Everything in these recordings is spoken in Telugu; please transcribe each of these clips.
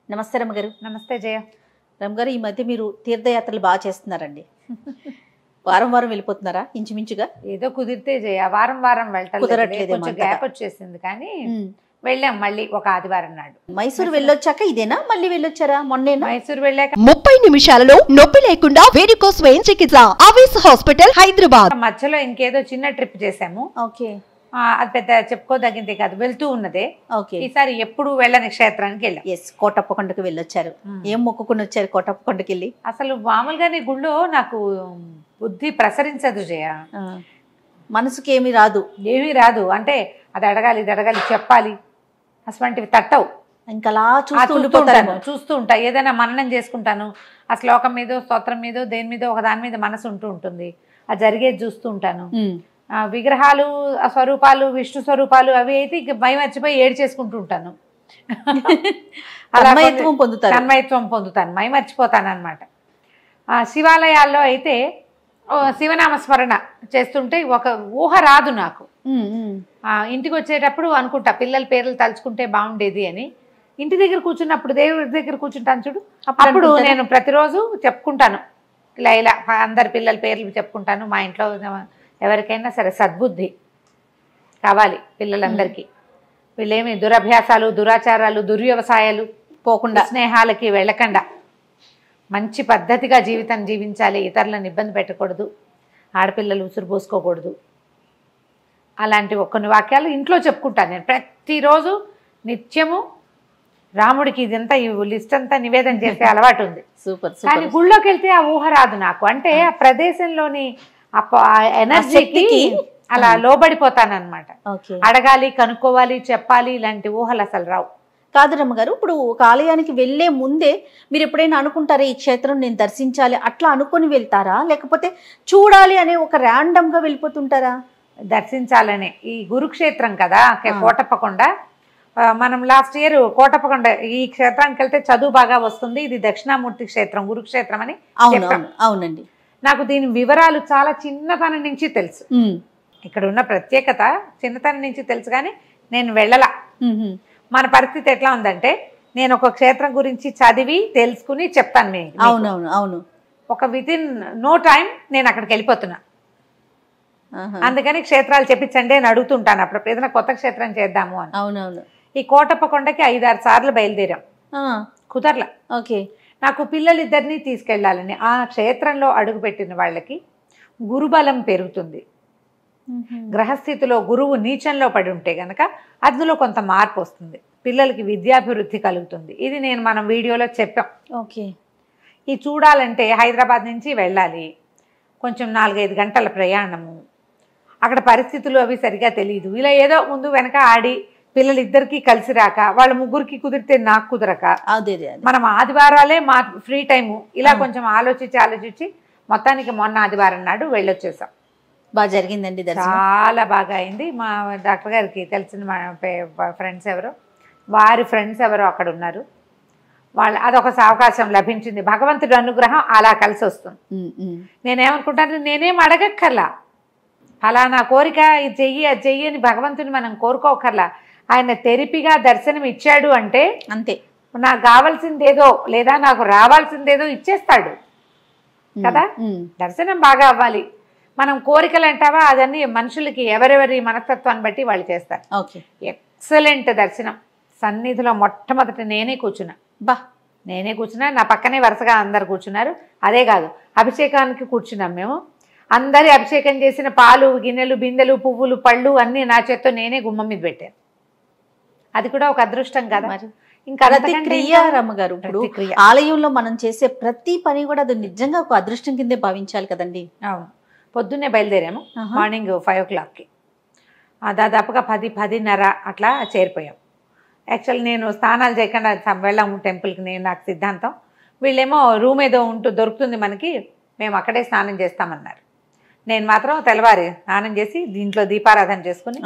నమస్తే రమ్మగారు. నమస్తే జయ. రమ్మగారు, ఈ మధ్య మీరు తీర్థయాత్రలు బాగా చేస్తున్నారండి. వారం వారం వెళ్ళిపోతున్నారా ఇంచుమించుగా? ఏదో కుదిరితే జయ, వారం వారం కుదరట్లేదు, కొంచెం గ్యాప్ వచ్చేసింది కానీ వెళ్ళాం మళ్ళీ ఒక ఆదివారం నాడు. మైసూరు వెళ్ళొచ్చాక ఇదేనా మళ్ళీ వెళ్ళొచ్చారా? మొన్నేనా? మైసూరు వెళ్ళాక 30 నిమిషాలలో నొప్పి లేకుండా వేడికోస్ స్వయం చికిత్స ఆవేశ హాస్పిటల్ హైదరాబాద్. మధ్యలో ఇంకేదో చిన్న ట్రిప్ చేసాము. ఓకే, అది పెద్ద చెప్పుకోదగింది కాదు, వెళ్తూ ఉన్నదే. ఓకే. ఈసారి ఎప్పుడు వెళ్ళని క్షేత్రానికి వెళ్ళాం. ఎస్, కోటప్పకొండకు వెళ్ళొచ్చారు. ఏం మొక్కుకుని వచ్చారు కోటప్పకొండకి వెళ్ళి? అసలు మామూలుగానే గుళ్ళో నాకు బుద్ధి ప్రసరించదు జయ, మనసుకి ఏమీ రాదు. ఏమీ రాదు. అంటే అది అడగాలి ఇది అడగాలి చెప్పాలి, అటువంటివి తట్టవు. ఇంకా అలా చూస్తూ ఉంటా, ఏదైనా మననం చేసుకుంటాను. ఆ శ్లోకం మీదో స్తోత్రం మీదో దేని మీదో ఒక దాని మీద మనసు ఉంటూ ఉంటుంది. అది జరిగేది చూస్తూ ఉంటాను. విగ్రహాలు స్వరూపాలు విష్ణు స్వరూపాలు అవి అయితే ఇక భయం మర్చిపోయి ఏడు చేసుకుంటూ ఉంటాను. తన్మయత్వం పొందుతాను, మై మర్చిపోతాను అనమాట. శివాలయాల్లో అయితే శివనామస్మరణ చేస్తుంటే ఒక ఊహ రాదు నాకు. ఇంటికి వచ్చేటప్పుడు అనుకుంటా పిల్లల పేర్లు తలుచుకుంటే బాగుండేది అని. ఇంటి దగ్గర కూర్చున్నప్పుడు దేవుడి దగ్గర కూర్చుంటాను చూడు, అప్పుడు నేను ప్రతిరోజు చెప్పుకుంటాను ఇలా ఇలా అందరి పిల్లల పేర్లు చెప్పుకుంటాను. మా ఇంట్లో ఎవరికైనా సరే సద్బుద్ధి కావాలి పిల్లలందరికీ. వీళ్ళేమి దురభ్యాసాలు దురాచారాలు దుర్వ్యవసాయాలు పోకుండా స్నేహాలకి వెళ్ళకుండా మంచి పద్ధతిగా జీవితం జీవించాలి. ఇతరులను ఇబ్బంది పెట్టకూడదు, ఆడపిల్లలు ఉసురు పోసుకోకూడదు. అలాంటి కొన్ని వాక్యాలు ఇంట్లో చెప్పుకుంటాను నేను ప్రతిరోజు నిత్యము. రాముడికి ఇదంతా ఈ లిస్ట్ అంతా నివేదన చేసే అలవాటు ఉంది. సూపర్. కానీ గుళ్ళోకి వెళ్తే ఆ ఊహ రాదు నాకు. అంటే ఆ ప్రదేశంలోని ఎనర్జీకి అలా లోబడిపోతానన్నమాట. అడగాలి, కనుక్కోవాలి, చెప్పాలి, ఇలాంటి ఊహలు అసలు రావు. కాదు రమ్మగారు, ఇప్పుడు ఒక ఆలయానికి వెళ్లే ముందే మీరు ఎప్పుడైనా అనుకుంటారా ఈ క్షేత్రం నేను దర్శించాలి అట్లా అనుకుని వెళ్తారా, లేకపోతే చూడాలి అనే ఒక ర్యాండమ్ గా వెళ్ళిపోతుంటారా? దర్శించాలనే. ఈ గురుక్షేత్రం కదా కోటప్పకొండ, మనం లాస్ట్ ఇయర్ కోటప్పకొండ ఈ క్షేత్రానికి వెళ్తే చదువు బాగా వస్తుంది, ఇది దక్షిణామూర్తి క్షేత్రం గురుక్షేత్రం అని. అవునండి, నాకు దీని వివరాలు చాలా చిన్నతనం నుంచి తెలుసు. ఇక్కడ ఉన్న ప్రత్యేకత చిన్నతనం నుంచి తెలుసు, కానీ నేను వెళ్ళలా. మన పరిస్థితి ఎట్లా ఉందంటే నేను ఒక క్షేత్రం గురించి చదివి తెలుసుకుని చెప్తాను మీకు. అవును, ఒక వితిన్ నో టైం నేను అక్కడికి వెళ్ళిపోతున్నా. అందుకని క్షేత్రాలు చెప్పించండి అని అడుగుతుంటాను అప్పుడు, ఏదైనా కొత్త క్షేత్రం చేద్దాము అని. అవునవును. ఈ కోటప్పకొండకి 5-6 సార్లు బయలుదేరాం, కుదరలా. ఓకే. నాకు పిల్లలిద్దరినీ తీసుకెళ్లాలని. ఆ క్షేత్రంలో అడుగుపెట్టిన వాళ్ళకి గురుబలం పెరుగుతుంది. గ్రహస్థితిలో గురువు నీచంలో పడి ఉంటే గనక అందులో కొంత మార్పు వస్తుంది, పిల్లలకి విద్యాభివృద్ధి కలుగుతుంది. ఇది మనం వీడియోలో చెప్పాం. ఓకే. ఇది చూడాలంటే హైదరాబాద్ నుంచి వెళ్ళాలి, కొంచెం 4-5 గంటల ప్రయాణము. అక్కడ పరిస్థితులు అవి సరిగా తెలియదు. ఇలా ఏదో ముందు వెనక ఆడి పిల్లలిద్దరికీ కలిసి రాక, వాళ్ళ ముగ్గురికి కుదిరితే నాకు కుదరక, మనం ఆదివారాలే మా ఫ్రీ టైము. ఇలా కొంచెం ఆలోచించి మొత్తానికి మొన్న ఆదివారం నాడు వెళ్ళొచ్చేసాం. బాగా జరిగిందండి, చాలా బాగా అయింది. మా డాక్టర్ గారికి తెలిసిన మా ఫ్రెండ్స్ ఎవరో, వారి ఫ్రెండ్స్ ఎవరో అక్కడ ఉన్నారు. అదొక అవకాశం లభించింది. భగవంతుడి అనుగ్రహం అలా కలిసి వస్తుంది. నేనేమనుకుంటాను, నేనేం అడగక్కర్లా, ఫలానా కోరిక ఇది చెయ్యి అది చెయ్యి అని భగవంతుని మనం కోరుకోకర్లా. ఆయన తెరిపిగా దర్శనం ఇచ్చాడు అంటే అంతే. నాకు కావాల్సిందేదో లేదా నాకు రావాల్సిందేదో ఇచ్చేస్తాడు కదా. దర్శనం బాగా అవ్వాలి. మనం కోరికలు అంటావా, అదన్నీ మనుషులకి ఎవరెవరి మనస్తత్వాన్ని బట్టి వాళ్ళు చేస్తారు. ఎక్సలెంట్ దర్శనం. సన్నిధిలో మొట్టమొదట నేనే కూర్చున్నా. నా పక్కనే వరుసగా అందరు కూర్చున్నారు. అదే కాదు, అభిషేకానికి కూర్చున్నాం మేము. అందరి అభిషేకం చేసిన పాలు గిన్నెలు బిందెలు పువ్వులు పళ్ళు అన్నీ నా చేత్తో నేనే గుమ్మం మీద పెట్టాను. అది కూడా ఒక అదృష్టం కదా. ఇంకా రమ్మగారు, ఇప్పుడు ఆలయంలో మనం చేసే ప్రతి పని కూడా అది నిజంగా ఒక అదృష్టం కిందే భావించాలి కదండి. అవును. పొద్దున్నే బయలుదేరాము, మార్నింగ్ 5 o'clockకి. దాదాపుగా 10-10:30 అట్లా చేరిపోయాం. యాక్చువల్ నేను స్నానాలు చేయకుండా వెళ్ళాము టెంపుల్కి. నాకు సిద్ధాంతం, వీళ్ళేమో రూమ్ ఏదో దొరుకుతుంది మనకి, మేము అక్కడే స్నానం చేస్తామన్నారు. నేను మాత్రం తెల్లవారి స్నానం చేసి దీంట్లో దీపారాధన చేసుకుని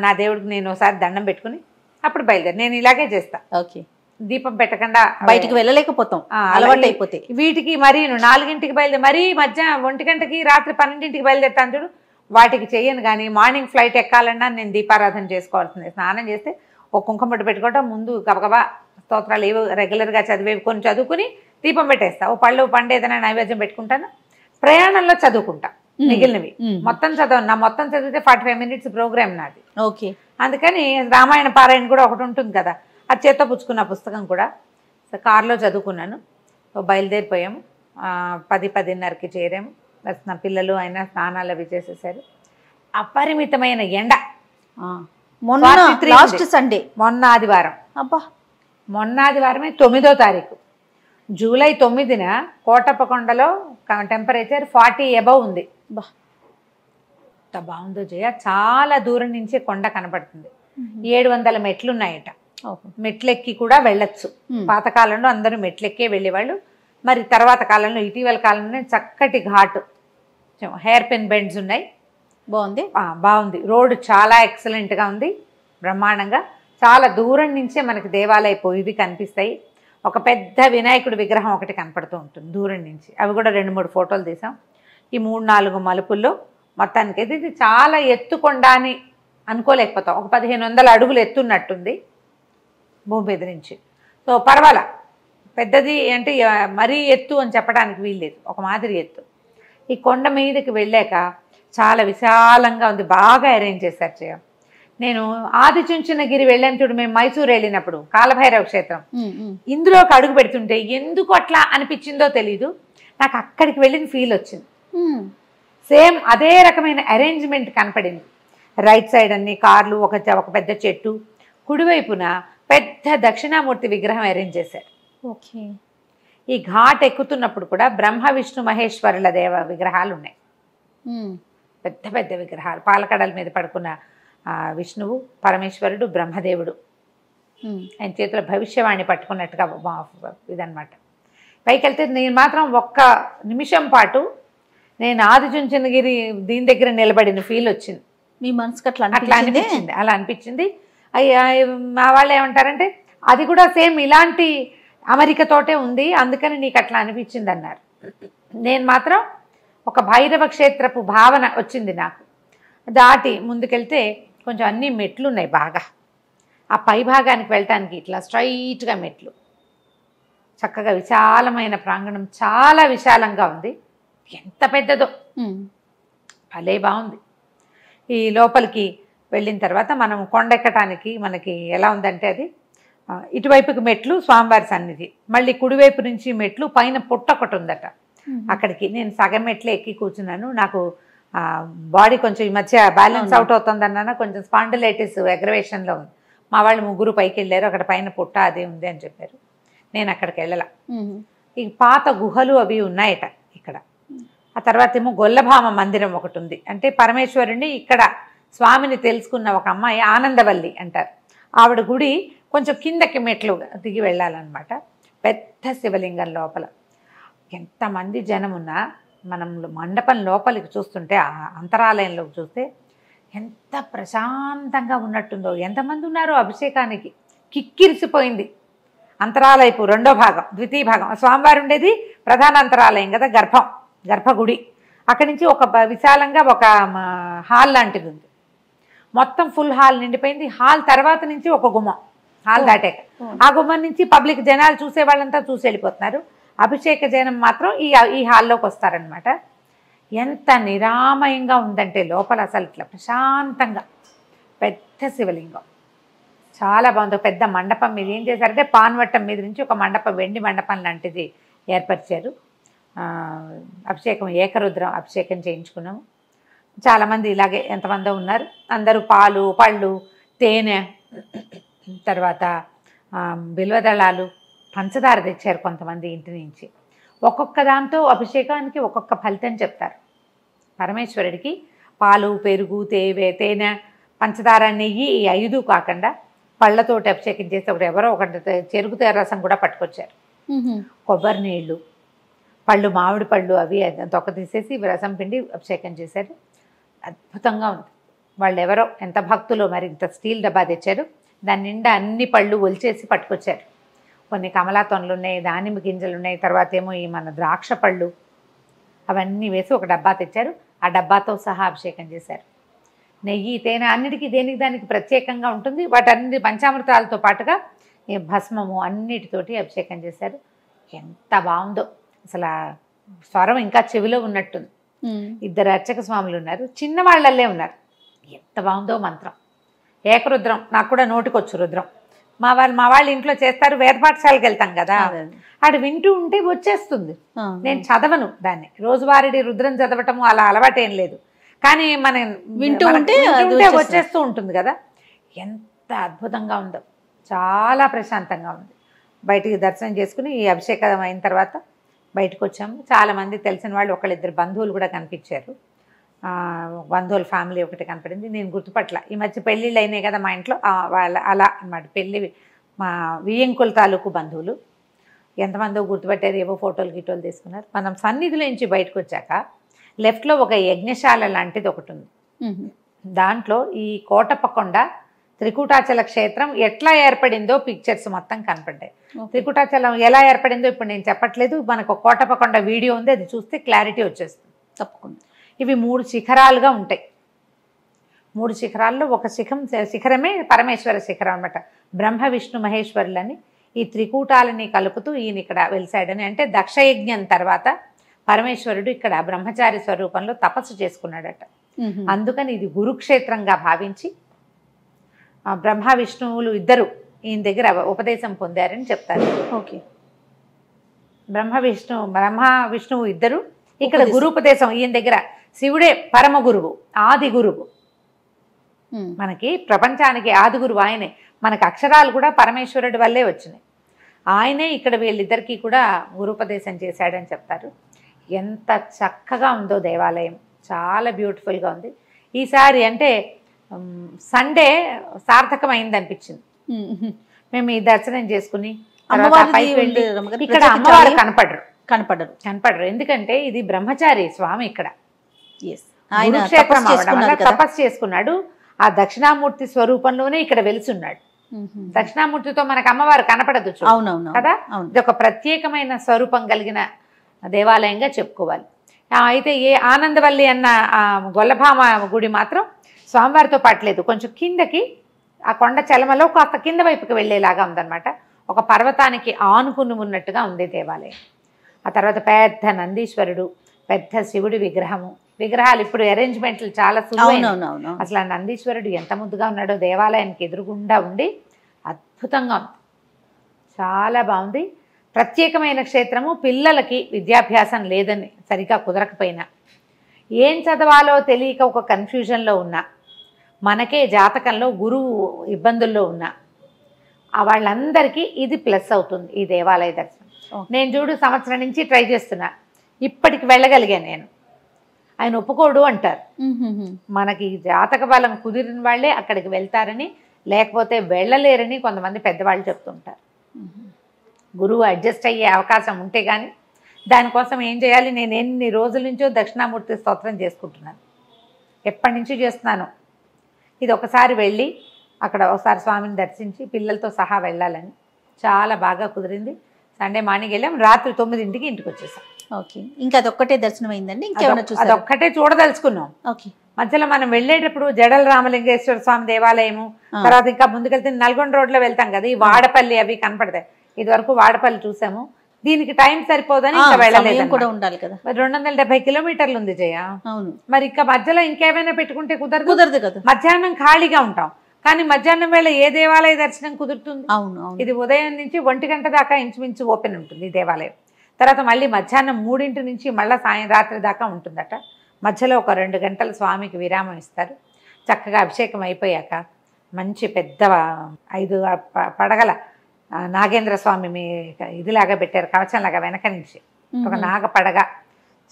నా దేవుడికి నేను ఒకసారి దండం పెట్టుకుని అప్పుడు బయలుదేరి. నేను ఇలాగే చేస్తా. ఓకే. దీపం పెట్టకుండా బయటికి వెళ్ళలేకపోతాం, అలవాటు అయిపోతాయి. వీటికి మరి 4ంటికి బయలుదేరి, మరీ మధ్య 1 గంటకి రాత్రి 12ంటికి బయలుదేరుతాను చూడు, వాటికి చెయ్యను. కానీ మార్నింగ్ ఫ్లైట్ ఎక్కాలన్నా నేను దీపారాధన చేసుకోవాల్సిందే. స్నానం చేస్తే ఒక కుంకుమ బొట్టు పెట్టుకోవటం, ముందు గబగబా స్తోత్రాలు ఏవో రెగ్యులర్గా చదివేవి కొన్ని చదువుకుని దీపం పెట్టేస్తా. ఓ పండు ఏదైనా నైవేద్యం పెట్టుకుంటాను. ప్రయాణంలో చదువుకుంటా మిగిలినవి. మొత్తం చదవను. నా మొత్తం చదివితే 45 minutes ప్రోగ్రామ్ నాది. ఓకే. అందుకని రామాయణ పారాయణ కూడా ఒకటి ఉంటుంది కదా, అది చేత్తో పుచ్చుకున్న పుస్తకం కూడా. సో కారులో చదువుకున్నాను. బయలుదేరిపోయాము. 10-10:30కి చేరాము. నా పిల్లలు అయినా స్నానాలు అవి చేసేసారు. అపరిమితమైన ఎండ. మొన్న లాస్ట్ సండే, మొన్న ఆదివారం. అబ్బా, మొన్న ఆదివారమే 9వ తారీఖు జూలై 9న కోటప్పకొండలో టెంపరేచర్ 40 above ఉంది. ఎంత బాగుందో జయ. చాలా దూరం నుంచే కొండ కనపడుతుంది. 700 మెట్లు ఉన్నాయట. మెట్లెక్కి కూడా వెళ్ళొచ్చు. పాతకాలంలో అందరూ మెట్లెక్కే వెళ్ళేవాళ్ళు. మరి తర్వాత కాలంలో, ఇటీవల కాలంలో చక్కటి ఘాటు, హెయిర్ పిన్ బెండ్స్ ఉన్నాయి. బాగుంది. రోడ్డు చాలా ఎక్సలెంట్గా ఉంది, బ్రహ్మాండంగా. చాలా దూరం నుంచే మనకి దేవాలయపు ఇవి కనిపిస్తాయి. ఒక పెద్ద వినాయకుడి విగ్రహం ఒకటి కనపడుతూ ఉంటుంది దూరం నుంచి. అవి కూడా 2-3 ఫోటోలు తీసాం. ఈ 3-4 మలుపుల్లో మొత్తానికి ఇది చాలా ఎత్తుకొండ అని అనుకోలేకపోతాం. ఒక 1500 అడుగులు ఎత్తున్నట్టుంది భూమి మీద నుంచి. సో పర్వాలా, పెద్దది అంటే మరీ ఎత్తు అని చెప్పడానికి వీల్లేదు, ఒక మాదిరి ఎత్తు. ఈ కొండ మీదకి వెళ్ళాక చాలా విశాలంగా ఉంది. బాగా అరేంజ్ చేశారు జయ. నేను ఆదిచుంచనగిరి వెళ్ళాను చూడు, మేము మైసూరు వెళ్ళినప్పుడు, కాలభైరవ క్షేత్రం. ఇందులోకి అడుగు పెడుతుంటే ఎందుకు అట్లా అనిపించిందో తెలీదు, నాకు అక్కడికి వెళ్ళిన ఫీల్ వచ్చింది. సేమ్ అదే రకమైన అరేంజ్మెంట్ కనపడింది. రైట్ సైడ్ అన్ని కార్లు, ఒక పెద్ద చెట్టు, కుడివైపున పెద్ద దక్షిణామూర్తి విగ్రహం అరేంజ్ చేశారు. ఓకే. ఈ ఘాట్ ఎక్కుతున్నప్పుడు కూడా బ్రహ్మ విష్ణు మహేశ్వరుల విగ్రహాలు ఉన్నాయి. పెద్ద పెద్ద విగ్రహాలు. పాలకడల మీద పడుకున్న విష్ణువు, పరమేశ్వరుడు, బ్రహ్మదేవుడు. ఆయన చేతిలో భవిష్యవాణి పట్టుకున్నట్టుగా ఇదనమాట. పైకి వెళ్తే నేను మాత్రం ఒక్క నిమిషం పాటు నేను ఆదిచుంచనగిరి దీని దగ్గర నిలబడిన ఫీల్ వచ్చింది. మీ మనసుకు అట్లా అనిపించింది. అలా అనిపించింది. మా వాళ్ళు ఏమంటారంటే అది కూడా సేమ్ ఇలాంటి అమరికతోటే ఉంది, అందుకని నీకు అట్లా అనిపించింది అన్నారు. నేను మాత్రం ఒక భైరవ క్షేత్రపు భావన వచ్చింది నాకు. దాటి ముందుకెళ్తే కొంచెం అన్ని మెట్లు ఉన్నాయి బాగా. ఆ పై భాగానికి వెళ్ళటానికి ఇట్లా స్ట్రైట్గా మెట్లు. చక్కగా విశాలమైన ప్రాంగణం, చాలా విశాలంగా ఉంది. ఎంత పెద్దదో, భలే బాగుంది. ఈ లోపలికి వెళ్ళిన తర్వాత మనం కొండెక్కటానికి మనకి ఎలా ఉందంటే, అది ఇటువైపుకి మెట్లు స్వామివారి సన్నిధి, మళ్ళీ కుడివైపు నుంచి మెట్లు, పైన పుట్ట ఒకటి ఉందట. అక్కడికి నేను సగం మెట్లు ఎక్కి కూర్చున్నాను. నాకు బాడీ కొంచెం ఈ మధ్య బ్యాలెన్స్ అవుట్ అవుతుందన్నా, కొంచెం స్పాండిలైటిస్ అగ్రవేషన్లో ఉంది. మా వాళ్ళు 3 పైకి వెళ్ళారు. అక్కడ పైన పుట్ట అదే ఉంది అని చెప్పారు. నేను అక్కడికి వెళ్ళాల. ఈ పాత గుహలు అవి ఉన్నాయట ఇక్కడ. ఆ తర్వాత ఏమో గొల్లభామ మందిరం ఒకటి ఉంది. అంటే పరమేశ్వరుణ్ణి ఇక్కడ స్వామిని తెలుసుకున్న ఒక అమ్మాయి ఆనందవల్లి అంటారు. ఆవిడ గుడి కొంచెం కిందకి మెట్లు దిగి వెళ్ళాలన్నమాట. పెద్ద శివలింగం లోపల ఎంతమంది జనం ఉన్నా, మనం మండపం లోపలికి చూస్తుంటే, ఆ అంతరాలయంలోకి చూస్తే ఎంత ప్రశాంతంగా ఉన్నట్టుందో. ఎంతమంది ఉన్నారో అభిషేకానికి. కిక్కిరిసిపోయింది. అంతరాలయపు 2వ భాగం, ద్వితీయ భాగం. స్వామివారు ఉండేది ప్రధాన అంతరాలయం కదా, గర్భగుడి. అక్కడి నుంచి ఒక విశాలంగా ఒక హాల్ లాంటిది ఉంది. మొత్తం ఫుల్ హాల్ నిండిపోయింది. హాల్ తర్వాత నుంచి ఒక గుమ్మం, హాల్ దాటాక ఆ గుమ్మం నుంచి పబ్లిక్ జనాలు చూసే వాళ్ళంతా చూసి వెళ్ళిపోతున్నారు. అభిషేక జనం మాత్రం ఈ హాల్లోకి వస్తారనమాట. ఎంత నిరామయంగా ఉందంటే లోపల అసలు ఇట్లా ప్రశాంతంగా. పెద్ద శివలింగం చాలా బాగుంది. పెద్ద మండపం మీద ఏం చేశారంటే, పాన్వట్టం మీద నుంచి ఒక మండపం, వెండి మండపం లాంటిది ఏర్పరిచారు. అభిషేకం, ఏకరుద్రం అభిషేకం చేయించుకున్నాము. చాలామంది ఇలాగే ఎంతమందో ఉన్నారు. అందరూ పాలు, పళ్ళు, తేనె, తర్వాత బిల్వదళాలు, పంచదార తెచ్చారు కొంతమంది ఇంటి నుంచి. ఒక్కొక్క దాంతో అభిషేకానికి ఒక్కొక్క ఫలితం చెప్తారు. పరమేశ్వరుడికి పాలు, పెరుగు, తేనె, పంచదార, నెయ్యి, ఈ 5 కాకుండా పళ్ళతోటి అభిషేకం చేస్తే, ఒకటి ఎవరో ఒకటి చెరుకు రసం కూడా పట్టుకొచ్చారు. కొబ్బరి నీళ్ళు, పళ్ళు, మామిడి పళ్ళు అవి తొక్క తీసేసి రసం పిండి అభిషేకం చేశారు. అద్భుతంగా ఉంది. వాళ్ళు ఎవరో ఎంత భక్తులు, మరి ఇంత స్టీల్ డబ్బా తెచ్చారు. దాని నిండా అన్ని పళ్ళు ఒలిచేసి పట్టుకొచ్చారు. కొన్ని కమలాతొనలు ఉన్నాయి, దానిమ్మ గింజలు ఉన్నాయి, తర్వాత ఏమో ఈ మన ద్రాక్ష పళ్ళు, అవన్నీ వేసి ఒక డబ్బా తెచ్చారు. ఆ డబ్బాతో సహా అభిషేకం చేశారు. నెయ్యి, తేనె అన్నిటికీ దేనికి దానికి ప్రత్యేకంగా ఉంటుంది. వాటన్ని పంచామృతాలతో పాటుగా ఈ భస్మము అన్నిటితోటి అభిషేకం చేశారు. ఎంత బాగుందో అసలు, ఆ స్వరం ఇంకా చెవిలో ఉన్నట్టుంది. ఇద్దరు అర్చక స్వాములు ఉన్నారు, చిన్నవాళ్ళల్లే ఉన్నారు. ఎంత బాగుందో మంత్రం. ఏకరుద్రం, నాకు కూడా నోటికొచ్చు రుద్రం. మా వాళ్ళు ఇంట్లో చేస్తారు, వేద పాఠశాలకు వెళ్తాం కదా, అటు వింటూ ఉంటే వచ్చేస్తుంది. నేను చదవను దాన్ని, రోజువారీ రుద్రం చదవటము అలా అలవాటు ఏం లేదు, కానీ మనం వింటూ ఉంటే వచ్చేస్తూ ఉంటుంది కదా. ఎంత అద్భుతంగా ఉందో, చాలా ప్రశాంతంగా ఉంది. బయటికి దర్శనం చేసుకుని ఈ అభిషేకం అయిన తర్వాత బయటకు వచ్చాము. చాలామంది తెలిసిన వాళ్ళు, ఒకళ్ళిద్దరు బంధువులు కూడా కనిపించారు. బంధువుల ఫ్యామిలీ ఒకటి కనపడింది, నేను గుర్తుపట్ల. ఈ మధ్య పెళ్ళిళ్ళు అయినాయి కదా మా ఇంట్లో, వాళ్ళ అలా అన్నమాట పెళ్ళి. మా వియ్యంకుల తాలూకు బంధువులు ఎంతమందో గుర్తుపట్టారు, ఏవో ఫోటోలు గిటోలు తీసుకున్నారు. మనం సన్నిధిలో నుంచి బయటకు వచ్చాక లెఫ్ట్లో ఒక యజ్ఞశాల లాంటిది ఒకటి ఉంది. దాంట్లో ఈ కోటప్పకొండ త్రికూటాచల క్షేత్రం ఎట్లా ఏర్పడిందో పిక్చర్స్ మొత్తం కనపడ్డాయి. త్రికూటాచలం ఎలా ఏర్పడిందో ఇప్పుడు నేను చెప్పట్లేదు, మనకు కోటప్పకొండ వీడియో ఉంది, అది చూస్తే క్లారిటీ వచ్చేస్తుంది తప్పకుండా. ఇవి 3 శిఖరాలుగా ఉంటాయి. 3 శిఖరాల్లో ఒక శిఖరమే పరమేశ్వర శిఖరం అనమాట. బ్రహ్మ విష్ణు మహేశ్వరులని ఈ త్రికూటాలని కలుపుతూ ఈయన ఇక్కడ వెలిసాడని. అంటే దక్షయజ్ఞం తర్వాత పరమేశ్వరుడు ఇక్కడ బ్రహ్మచారి స్వరూపంలో తపస్సు చేసుకున్నాడట. అందుకని ఇది గురుక్షేత్రంగా భావించి బ్రహ్మ విష్ణువులు ఇద్దరు ఈయన దగ్గర ఉపదేశం పొందారని చెప్తారు. ఓకే, బ్రహ్మ విష్ణువు ఇద్దరు ఇక్కడ గురుపదేశం ఈయన దగ్గర. శివుడే పరమ గురువు, ఆది గురువు. మనకి ప్రపంచానికి ఆది గురువు ఆయనే. మనకు అక్షరాలు కూడా పరమేశ్వరుడి వల్లే వచ్చినాయి. ఆయనే ఇక్కడ వీళ్ళిద్దరికీ కూడా గురుపదేశం చేశాడని చెప్తారు. ఎంత చక్కగా ఉందో దేవాలయం, చాలా బ్యూటిఫుల్గా ఉంది. ఈసారి అంటే సండే సార్థకమైంది అనిపించింది. మేము ఈ దర్శనం చేసుకుని ఇక్కడ అమ్మవారు కనపడరు. ఎందుకంటే ఇది బ్రహ్మచారి స్వామి, ఇక్కడ కురుక్షేత్రం అవడం వల్ల తపస్సు చేసుకున్నాడు. ఆ దక్షిణామూర్తి స్వరూపంలోనే ఇక్కడ వెలుసున్నాడు. దక్షిణామూర్తితో మనకు అమ్మవారు కనపడదు కదా, ఇది ఒక ప్రత్యేకమైన స్వరూపం కలిగిన దేవాలయంగా చెప్పుకోవాలి. అయితే ఏ ఆనందవల్లి అన్న గొల్లభామ గుడి మాత్రం స్వామివారితో పాటు లేదు, కొంచెం కిందకి ఆ కొండ చలమలో కాస్త కింద వైపుకి వెళ్ళేలాగా ఉందన్నమాట. ఒక పర్వతానికి ఆనుకుని ఉన్నట్టుగా ఉంది దేవాలయం. ఆ తర్వాత పెద్ద నందీశ్వరుడు, పెద్ద శివుడి విగ్రహాలు ఇప్పుడు అరేంజ్మెంట్లు చాలా సులువైన. అసలు ఆ నందీశ్వరుడు ఎంత ముద్దుగా ఉన్నాడో, దేవాలయానికి ఎదురుగుండా ఉండి అద్భుతంగా ఉంది, చాలా బాగుంది. ప్రత్యేకమైన క్షేత్రము. పిల్లలకి విద్యాభ్యాసం లేదని సరిగా కుదరకపోయినా, ఏం చదవాలో తెలియక ఒక కన్ఫ్యూజన్లో ఉన్నా, మనకే జాతకంలో గురువు ఇబ్బందుల్లో ఉన్నా, వాళ్ళందరికీ ఇది ప్లస్ అవుతుంది ఈ దేవాలయ దర్శనం. నేను చూడు సంవత్సరం నుంచి ట్రై చేస్తున్నా, ఇప్పటికి వెళ్ళగలిగాను నేను. ఆయన ఒప్పుకోడు అంటారు. మనకి జాతక బలం కుదిరిన వాళ్ళే అక్కడికి వెళ్తారని, లేకపోతే వెళ్ళలేరని కొంతమంది పెద్దవాళ్ళు చెప్తుంటారు. గురువు అడ్జస్ట్ అయ్యే అవకాశం ఉంటే కానీ, దానికోసం ఏం చేయాలి, నేను ఎన్ని రోజుల నుంచో దక్షిణామూర్తి స్తోత్రం చేసుకుంటున్నాను, ఎప్పటి నుంచి చేస్తున్నాను. ఇది ఒకసారి వెళ్ళి అక్కడ ఒకసారి స్వామిని దర్శించి పిల్లలతో సహా వెళ్ళాలని చాలా బాగా కుదిరింది. సండే మార్నింగ్ వెళ్ళాం, రాత్రి 9ంటికి ఇంటికి వచ్చేసాం. ఓకే, ఇంకా అదొక్కటే దర్శనం అయిందండి? ఇంకేమైనా చూసారా? అదొక్కటే చూడదలుచుకున్నాం. ఓకే, మధ్యలో మనం వెళ్ళేటప్పుడు జడల రామలింగేశ్వర స్వామి దేవాలయము, తర్వాత ఇంకా ముందుకెళ్తే నల్గొండ రోడ్లో వెళ్తాం కదా, ఈ వాడపల్లి అవి కనపడతాయి. ఇది వరకు వాడపల్లి చూసాము, దీనికి టైం సరిపోదని ఇంకా వెళ్ళలేదు కూడా ఉండాలి కదా. 270 కిలోమీటర్లు ఉంది జయ. అవును, మరి ఇంకా మధ్యలో ఇంకేమైనా పెట్టుకుంటే కుదరదు కదా. మధ్యాహ్నం ఖాళీగా ఉంటాం, కానీ మధ్యాహ్నం వేళ ఏ దేవాలయ దర్శనం కుదురుతుంది? అవును, ఇది ఉదయం నుంచి 1 గంట దాకా ఇంచుమించు ఓపెన్ ఉంటుంది ఈ దేవాలయం. తర్వాత మళ్ళీ మధ్యాహ్నం 3 నుంచి మళ్ళీ రాత్రి దాకా ఉంటుందట. మధ్యలో ఒక 2 గంటలు స్వామికి విరామం ఇస్తారు. చక్కగా అభిషేకం అయిపోయాక మంచి పెద్ద 5 పడగల నాగేంద్ర స్వామి ఇదిలాగా పెట్టారు, కవచంలాగా వెనక నుంచి ఒక నాగ పడగ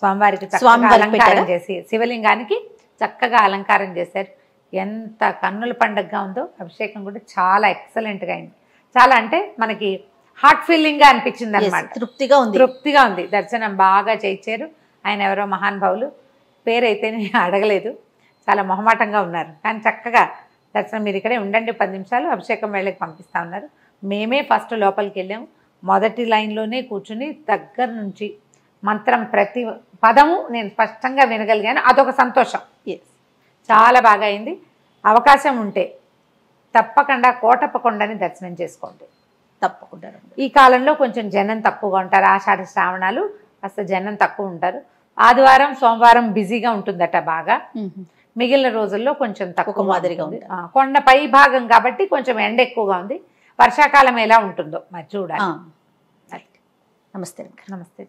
స్వామివారికి చక్కగా అలంకారం చేసి, శివలింగానికి చక్కగా అలంకారం చేశారు. ఎంత కన్నుల పండుగగా ఉందో. అభిషేకం కూడా చాలా ఎక్సలెంట్గా అయింది. చాలా అంటే మనకి హార్ట్ ఫీలింగ్గా అనిపించింది అనమాట. తృప్తిగా ఉంది. దర్శనం బాగా చేయించారు. ఆయన ఎవరో మహానుభావులు, పేరైతే నేను అడగలేదు, చాలా మొహమాటంగా ఉన్నారు, కానీ చక్కగా దర్శనం మీరు ఇక్కడే ఉండండి 10 నిమిషాలు, అభిషేకం వేళకి పంపిస్తూ ఉన్నారు. మేమే ఫస్ట్ లోపలికి వెళ్ళాము, మొదటి లైన్లోనే కూర్చుని దగ్గర నుంచి మంత్రం ప్రతి పదము నేను స్పష్టంగా వినగలిగాను. అదొక సంతోషం. చాలా బాగా అయింది. అవకాశం ఉంటే తప్పకుండా కోటప్పకొండని దర్శనం చేసుకోండి. తప్పకుండా రండి. ఈ కాలంలో కొంచెం జనం తక్కువగా ఉంటారు. ఆషాఢ శ్రావణాలు కాస్త జనం తక్కువ ఉంటారు. ఆదివారం సోమవారం బిజీగా ఉంటుందట బాగా. మిగిలిన రోజుల్లో కొంచెం తక్కువ మాదిరిగా ఉంది. కొండ పై భాగం కాబట్టి కొంచెం ఎండ ఎక్కువగా ఉంది. వర్షాకాలం ఎలా ఉంటుందో మరి చూడాలి. నమస్తే. నమస్తే.